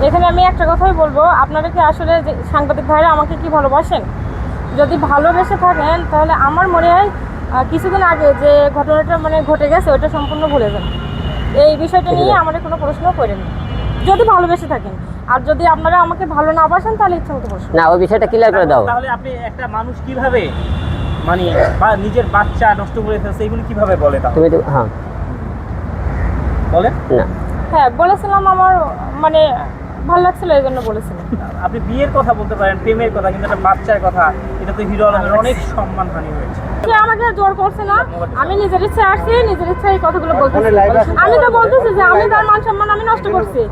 এখানে আমি একটা কথাই বলবো, আপনারা কি আসলে সাংবাদিক ভাইরা আমাকে কি ভালোবাসেন? যদি ভালোবেসে থাকেন তাহলে আমার মনে হয় কিছুদিন আগে যে ঘটনাটা ঘটে গেছে ওইটা সম্পূর্ণ ভুলে যান। এই বিষয়টা নিয়ে আমাদের কোনো প্রশ্ন করেন যদি ভালোবেসে থাকেন। আর যদি আপনারা আমাকে ভালো না বাসেন তাহলে ইচ্ছা মতো প্রশ্ন না, ওই বিষয়টা ক্লিয়ার করে দাও। তাহলে আপনি একটা মানুষ কিভাবে নিজের বাচ্চা নষ্ট করে ফেলছে এগুলো কিভাবে বলে? তুমি হ্যাঁ বলেন না। হ্যাঁ বলেছিলাম, আমার ভালো লাগছিল এই জন্য বলেছিলাম। আপনি বিয়ের কথা বলতে পারেন, প্রেমের কথা, কিন্তু একটা বাচ্চার কথা, এটা তো হিরো আলমের অনেক সম্মানহানি হয়েছে। সে আমাকে জোর করছে না, আমি নিজের ইচ্ছে আসছি, নিজের ইচ্ছে এই কথাগুলো বলতেছি। আমি তো বলতেছি যে আমি তার মান সম্মান আমি নষ্ট করছি,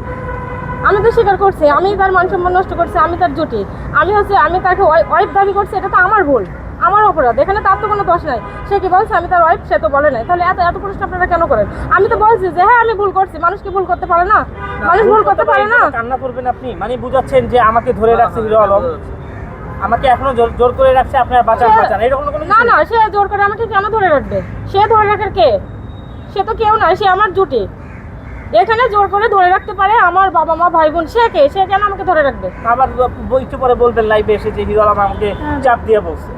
আমি তো স্বীকার করছি আমি তার মান সম্মান নষ্ট করছি, আমি তার জুটি, আমি তাকে ওয়াইফ দাবি করছি, এটা তো আমার ভুল, আমার অপরাধ, এখানে তার তো কোনো দোষ নাই। সে কি বলছে আমি তার ওয়াইফ, সে তো বলে নাই, তাহলে এত প্রশ্ন আপনারা কেন করেন? আমি তো বলছি যে হ্যাঁ আমি ভুল করছি, মানুষ কি ভুল করতে পারে না? মানুষ ভুল করতে পারে না। কান্না করবেন আপনি, বুঝাচ্ছেন যে আমাকে ধরে রাখছে হিরো আলম, আমাকে এখনো জোর করে রাখছে, আপনার বাঁচান এরকম কোনো না না, সে জোর করে আমাকে কেন ধরে রাখবে? সে ধরে রাখার কে? সে তো কেউ না, সে আমার জুটি। এখানে জোর করে ধরে রাখতে পারে আমার বাবা মা ভাই বোন, সে কে? সে কেন আমাকে ধরে রাখবে? আবার একটু পরে বলবেন লাইভে এসে যে হিরো আলম আমাকে চাপ দিয়ে বলছে।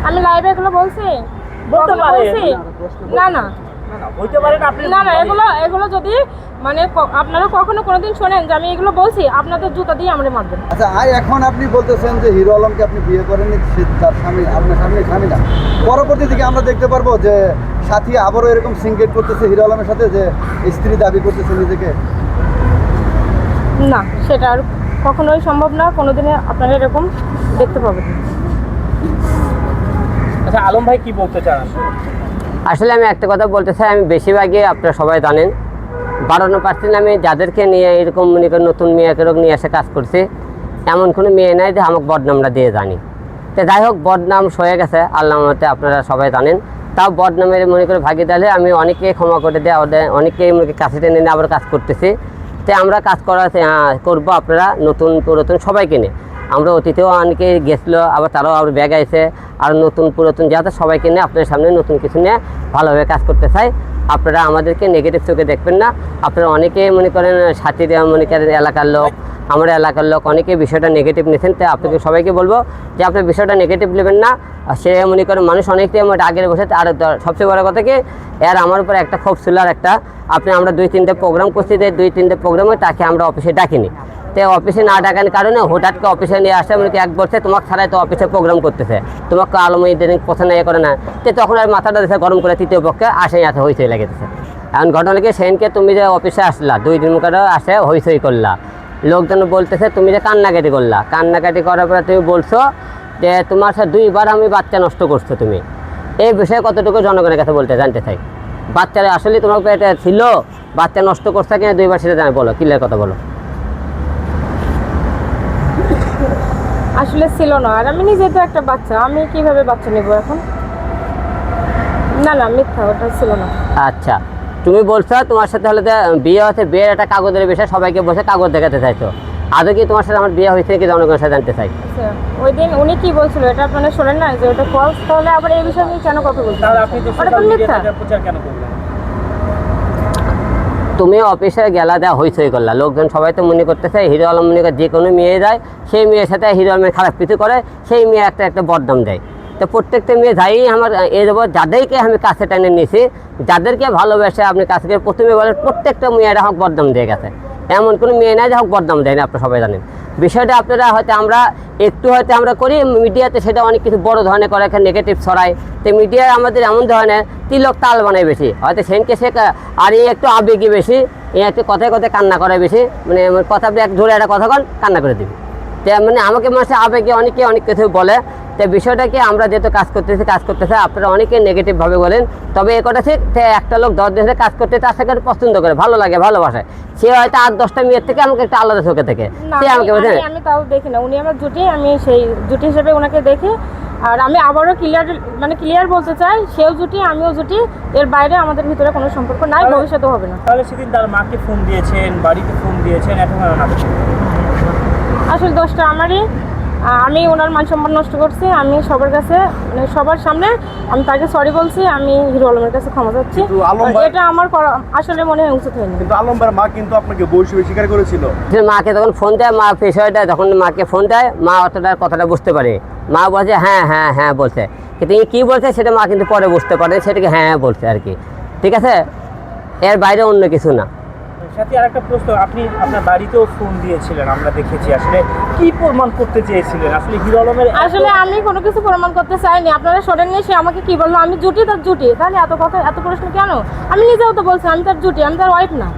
আমি লাইভে এগুলো বলছি? বলতে পারে না না হইতে পারে না আপনি। না না, এগুলো যদি আপনারা কখনো কোনোদিন শোনেন যে আমি এগুলো বলছি, আপনাদের জুতা দিয়ে আমাদের মারবেন। আচ্ছা, আর এখন আপনি বলতেছেন যে হিরো আলমকে আপনি বিয়ে করেননি, সে তার স্বামী, আপনার স্বামী না। পরবর্তী দিকে আমরা দেখতে পারবো যে সাথী আবারও এরকম সিঙ্গেট করতেছে হিরো আলমের সাথে, যে স্ত্রী দাবি করতেছে নিজেকে। না, সেটা আর কখনোই সম্ভব না, কোনোদিনে আপনারা এরকম দেখতে পাবেন। আচ্ছা, আলম ভাই কি বলতে চান? আসলে আমি একটা কথা বলতে চাই, আমি বেশিরভাগই আপনারা সবাই জানেন 52% আমি যাদেরকে নিয়ে এরকম মনে করেন নতুন মেয়েকে নিয়ে এসে কাজ করছি, এমন কোনো মেয়ে নাই যে আমাকে বদনামটা দিয়ে জানি। তো যাই হোক, বদনাম হয়ে গেছে আল্লাহর রহমতে, আপনারা সবাই জানেন। তাও বদনামের মনে করে ভাগিদারে আমি অনেকে ক্ষমা করে দেয়, অনেকেই মনে কাছে টেনে নিয়ে আবার কাজ করতেছি। তো আমরা কাজ করবো আপনারা নতুন পুরাতন সবাইকে নিয়ে। আমরা অতীতেও অনেকে গেছিলো, আবার তারাও আবার ব্যাগ আইছে, আর নতুন পুরাতন যাতে সবাইকে নিয়ে আপনাদের সামনে নতুন কিছু নিয়ে ভালোভাবে কাজ করতে চাই। আপনারা আমাদেরকে নেগেটিভ চোখে দেখবেন না। আপনারা অনেকেই মনে করেন সাথীর মনে করেন এলাকার লোক, আমার এলাকার লোক অনেকে বিষয়টা নেগেটিভ নিয়েছেন। তাই আপনাকে সবাইকে বলবো যে আপনার বিষয়টা নেগেটিভ নেবেন না। সে মনে করেন মানুষ অনেকটাই আমার আগের বসে। আর সবচেয়ে বড় কথা কি, এর আমার উপর একটা ক্ষোভ ছিল, আর একটা আমরা 2-3টে প্রোগ্রাম করছি, 2-3টে প্রোগ্রামে তাকে আমরা অফিসে ডাকিনি। তো অফিসে না ডাকার কারণে হঠাৎ করে অফিসে নিয়ে আসে, মানে এক বলছে তোমাকে ছাড়াই তো অফিসে প্রোগ্রাম করতেছে, তোমাকে আলম এই দিন পছন্দ করে না। তো তখন আর মাথাটা দেশে গরম করে তৃতীয় পক্ষে আসে হইচই লেগেছে। এখন ঘটনাকে সেদিনকে তুমি যে অফিসে আসলা 2 দিন করে আসে হইচই করলা, লোকজন বলতেছে তুমি যে কান্নাকাটি করলা, কান্নাকাটি করার পরে তুমি বলছো যে তোমার সাথে 2বার আমি বাচ্চা নষ্ট করছো। তুমি এই বিষয়ে কতটুকু জনগণের কাছে জানতে চাই, বাচ্চারা আসলে তোমার পেটে ছিল, বাচ্চা নষ্ট করছে কিনা 2বার সেটা জানে, বলো ক্লিয়ার কথা বলো। আসলে ছিল না, আর আমি নিজে তো একটা বাচ্চা, আমি কিভাবে বাচ্চা নেব এখন? না না, মিথ্যা, ওটা ছিল না। আচ্ছা, তুমি বলছো তোমার সাথে হলে বিয়ে হচ্ছে, বিয়ের একটা কাগজের বিষয় সবাইকে বসে কাগজ দেখাতে চাইছো। আদৌ কি তোমার সাথে আমার বিয়ে হয়েছে কি জনগণের সাথে জানতে চাই। আচ্ছা, ওই দিন উনি কি বলছিল এটা আপনারা শোনেন না যে ওটা ফলস, তাহলে আবার এই বিষয়ে আমি কেন কথা বলছি? তাহলে আপনি তো ওটা তো মিথ্যা। প্রচার কেন করলেন? তুমি অফিসে গেলা দেওয়া হইচই করলা, লোকজন সবাই তো মনে করতেছে হিরো আলম মনে করে যে কোনো মেয়ে যায়, সেই মেয়ের সাথে হিরো আলমের খারাপ কিছু করে, সেই মেয়ে একটা বদনাম দেয়। তো প্রত্যেকটা মেয়ে যাই আমার এই যাবো, যাদেরকে আমি কাছে টেনে নিয়েছি, যাদেরকে ভালোবেসে আপনি কাছে প্রথমে বলেন, প্রত্যেকটা মেয়েরা হোক বদনাম দিয়ে গেছে। এমন কোনো মেয়ে নাই যে হোক বদনাম দেয় না, আপনারা সবাই জানেন বিষয়টা। আপনারা হয়তো আমরা করি মিডিয়াতে, সেটা অনেক কিছু বড় ধরনের করে, একটা নেগেটিভ ছড়ায়। তো মিডিয়া আমাদের এমন ধরনের তিলক তাল বানায় বেশি, হয়তো সেনকে সে আর এই একটু আবেগী বেশি, এই একটু কথায় কান্না করে বেশি, কথা এক জোরে একটা কথা কান্না করে দিবি। তো আমাকে মানুষের আবেগে অনেকে অনেক কিছু বলে। তো বিষয়টাকে আমরা যেহেতু কাজ করতেছে আপনারা অনেকে নেগেটিভভাবে বলেন, তবে এ কথা ঠিক, একটা লোক 10 দিন ধরে কাজ করতে তার সাথে পছন্দ করে, ভালো লাগে, ভালোবাসে, সে হয়তো 8-10টা মেয়ের থেকে আমাকে একটা আলাদা চোখে থেকে সে আমাকে বলছেন। আমি তাও দেখি না, উনি আমার জুটি, আমি সেই জুটি হিসেবে ওনাকে দেখি। আর আমি আবারও ক্লিয়ার বলতে চাই, সেও জুটি আমিও জুটি, এর বাইরে আমাদের ভিতরে কোনো সম্পর্ক নাই, ভবিষ্যতে হবে না। তাহলে সেদিন তার মাকে ফোন দিয়েছেন, বাড়িতে ফোন দিয়েছেন, এখন না? আসলে দোষটা আমারই, আমি ওনার মান সম্মান নষ্ট করছি, আমি সবার কাছে মানে সবার সামনে আমি তাকে সরি বলছি, আমি হিরো আলমের কাছে ক্ষমা চাচ্ছি। কিন্তু আলম ভাই- এটা আমার আসলে মনে হয় উচিত হয়নি। কিন্তু আলম ভাইয়ের মা কিন্তু আপনাকে বৈষয়িক স্বীকার করেছিল। যে মাকে তখন ফোন দেয়, মা বিষয়টা যখন মাকে ফোন দেয়, মা অতটা কথাটা বুঝতে পারে। মা বলছে হ্যাঁ হ্যাঁ হ্যাঁ বলছে, কিন্তু কী বলছে সেটা মা কিন্তু পরে বুঝতে পারে, সেটাকে হ্যাঁ হ্যাঁ বলছে আর কি। ঠিক আছে, এর বাইরে অন্য কিছু না। সাথে আরেকটা প্রশ্ন, আপনি আপনার বাড়িতেও ফোন দিয়েছিলেন, আমরা দেখেছি। আসলে কি প্রমাণ করতে চেয়েছিলেন আসলে হিরো আলমের? আসলে আমি কোনো কিছু প্রমাণ করতে চাইনি, আপনারা শোনেননি। সে আমাকে কি বললো, আমি জুটি তার জুটি, তাহলে এত কথা এত প্রশ্ন কেন? আমি নিজেও তো বলছি আমি তার জুটি, আমি তার ওয়াইফ না।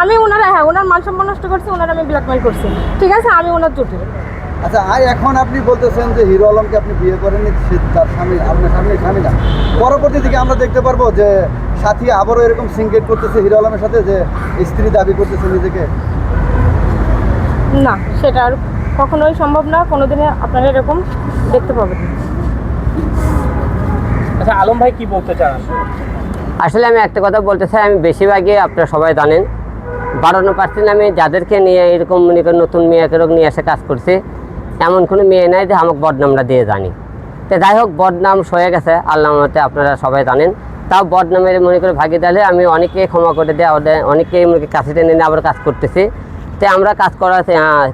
আমি ওনার ওনার মান সম্মান নষ্ট করছি, ওনার আমি ব্ল্যাকমেল করছি, ঠিক আছে, আমি ওনার জুটি। আচ্ছা, এখন আপনি বলতেছেন যে হিরো আলমকে আপনি বিয়ে করেননি, সে তার স্বামী, আপনার স্বামী না। পরবর্তী দিকে আমরা দেখতে পারবো যে সাথী আবারও এরকম সিঙ্গেট করতেছে হিরো আলমের সাথে, যে স্ত্রী দাবি করতেছে নিজেকে। না, সেটা আর কখনোই সম্ভব না, কোনোদিনে আপনারা এরকম দেখতে পাবেন না। আচ্ছা, আলম ভাই কি বলতে চান? আসলে আমি একটা কথা বলতে চাই, আমি বেশিরভাগই আপনারা সবাই জানেন 52% আমি যাদেরকে নিয়ে এরকম মনে করেন নতুন মেয়েকে নিয়ে এসে কাজ করছি, এমন কোনো মেয়ে নাই যে আমাকে বদনামটা দিয়ে জানি। তো যাই হোক, বদনাম সয়ে গেছে আল্লাহর মতে, আপনারা সবাই জানেন। তাও বদনামের মনে করে ভাগিদারে আমি অনেকেই ক্ষমা করে দেয়, অনেকেই মনে কাছে টেনে নিয়ে আবার কাজ করতেছি। তো আমরা কাজ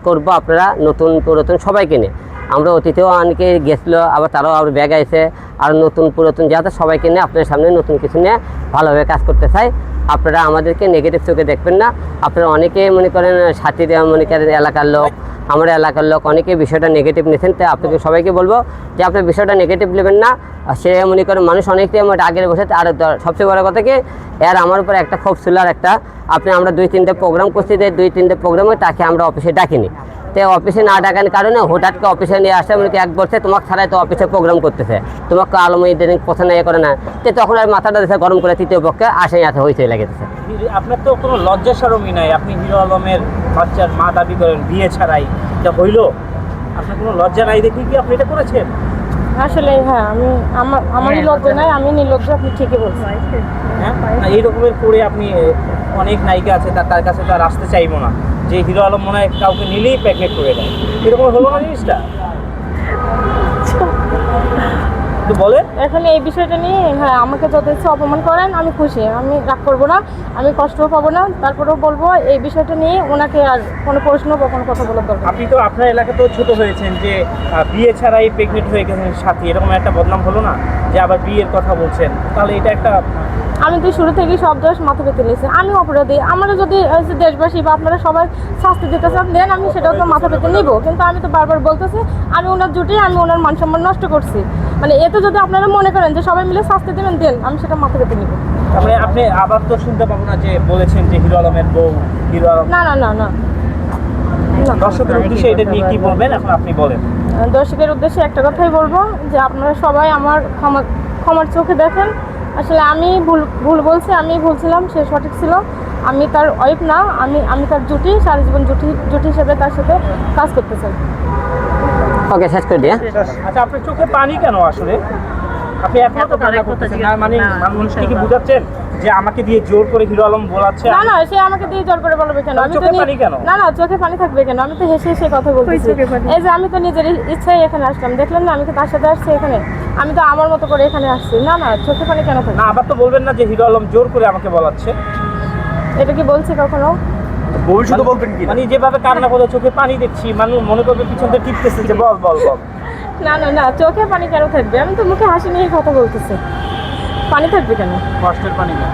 করবো আপনারা নতুন পুরাতন সবাইকে নিয়ে। আমরা অতীতেও অনেকে গেছিলো, আবার তারাও আবার ব্যাগ আইছে, আর নতুন পুরাতন যাতে সবাইকে নিয়ে আপনার সামনে নতুন কিছু নিয়ে ভালোভাবে কাজ করতে চাই। আপনারা আমাদেরকে নেগেটিভ চোখে দেখবেন না। আপনারা অনেকেই মনে করেন সাথীরা মনে করেন এলাকার লোক, আমার এলাকার লোক অনেকে বিষয়টা নেগেটিভ নিয়েছেন। তাই আপনাকে সবাইকে বলবো যে আপনার বিষয়টা নেগেটিভ নেবেন না। সে মনে করেন মানুষ অনেকটাই আমার আগের বসে। আর সবচেয়ে বড় কথা কি, এর আমার উপর একটা খুব সুলার একটা আমরা 2-3টে প্রোগ্রাম করছি, 2-3টে প্রোগ্রামে তাকে আমরা অফিসে ডাকিনি। তো অফিসে না ডাকার কারণে হঠাৎ অফিসে নিয়ে আসে, মানে এক বলছে তোমাকে ছাড়াই তো অফিসে প্রোগ্রাম করতেছে, তোমাকে আলমী দিন পছন্দ করে না। তো তখন আর মাথাটা দিয়েছে গরম করে তৃতীয় পক্ষে আসে হয়েছে লেগেছে। আপনার তো কোনো লজ্জা শরমই নাই, আপনি হিরো আলমের বাচ্চার মা দাবি করেন বিয়ে ছাড়াই, এটা হইলো? আপনার কোনো লজ্জা নাই দেখি কি আপনি এটা করেছেন? আসলে হ্যাঁ, আমারই লজ্জা নাই, আমি নির্লজ্জ, আপনি ঠিকই বলছেন। হ্যাঁ, এই রকমের করে আপনি অনেক নায়িকা আছে তার কাছে তো আর আসতে চাইবো না, যে হিরো আলম মনে হয় কাউকে নিলেই প্যাকেট করে দেয়, এরকম হলো না জিনিসটা? বলে এখন এই বিষয়টা নিয়ে হ্যাঁ, আমাকে যত ইচ্ছে অপমান করেন, আমি খুশি, আমি রাগ করবো না, আমি কষ্টও পাবো না। তারপরেও বলবো এই বিষয়টা নিয়ে ওনাকে আর কোনো প্রশ্ন বা কোনো কথা বলার দরকার। আপনি তো আপনার এলাকাতেও ছোট হয়েছেন, যে বিয়ে ছাড়াই প্রেগনেন্ট হয়ে গেছেন সাথী, এরকম একটা বদনাম হলো না যে আবার বিয়ের কথা বলছেন? তাহলে এটা একটা, আমি তো শুরু থেকেই সব দোষ মাথা পেতে নিয়েছি, আমি অপরাধী। আমরা যদি দেশবাসী বা আপনারা সবাই শাস্তি দিতে চান দেন, আমি সেটাও তো মাথা পেতে নিব। কিন্তু আমি তো বারবার বলতেছি আমি ওনার জুটি, আমি ওনার মান সম্মান নষ্ট করছি, মানে এতে যদি আপনারা মনে করেন যে সবাই মিলে শাস্তি দেবেন দেন, আমি সেটা মাথা পেতে নিব। তারপরে আপনি আবার তো শুনতে পাবো না যে বলেছেন যে হিরো আলমের বউ হিরো আলম। না না না না, দর্শকের উদ্দেশ্যে এটা নিয়ে কি বলবেন এখন আপনি বলেন? দর্শকের উদ্দেশ্যে একটা কথাই বলবো যে আপনারা সবাই আমার ক্ষমার চোখে দেখেন। আসলে আমি ভুল বলছি, আমি ভুল ছিলাম, সে সঠিক ছিল। আমি তার ওয়াইফ না, আমি তার জুটি, সারা জীবন জুটি হিসেবে তার সাথে কাজ করতে চাই। ওকে, শেষ করে দিয়ে। আচ্ছা, আপনার চোখে পানি কেন আসলে? আপনি এখনো তো কান্না করতেছেন না, মানে মানুষকে কি বুঝাচ্ছেন যে আমাকে দিয়ে জোর করে হিরো আলম বলাচ্ছে? না না, সে আমাকে দিয়ে জোর করে বলবে কেন? আমি তো চোখে পানি কেন? না না, চোখে পানি থাকবে কেন? আমি তো হেসে হেসে কথা বলতেছি। এই যে আমি তো নিজের ইচ্ছায় এখানে আসলাম, দেখলেন না, আমি তো তার সাথে আসছি এখানে, আমি তো আমার মতো করে এখানে আসছি। না না, চোখে পানি কেন থাকবে? না, আবার তো বলবেন না যে হিরো আলম জোর করে আমাকে বলাচ্ছে। এটা কি বলছি কখনো? ভবিষ্যতে বলবেন কি? মানে যেভাবে কান্না করে চোখে পানি দেখছি, মানুষ মনে করবে পিছন থেকে টিপতেছে যে বল বল বল। না না না, চোখে পানি কেন থাকবে? আমি তো মুখে হাসি নিয়ে কথা বলতেছি, পানি থাকবে কেন? কষ্টের পানি না।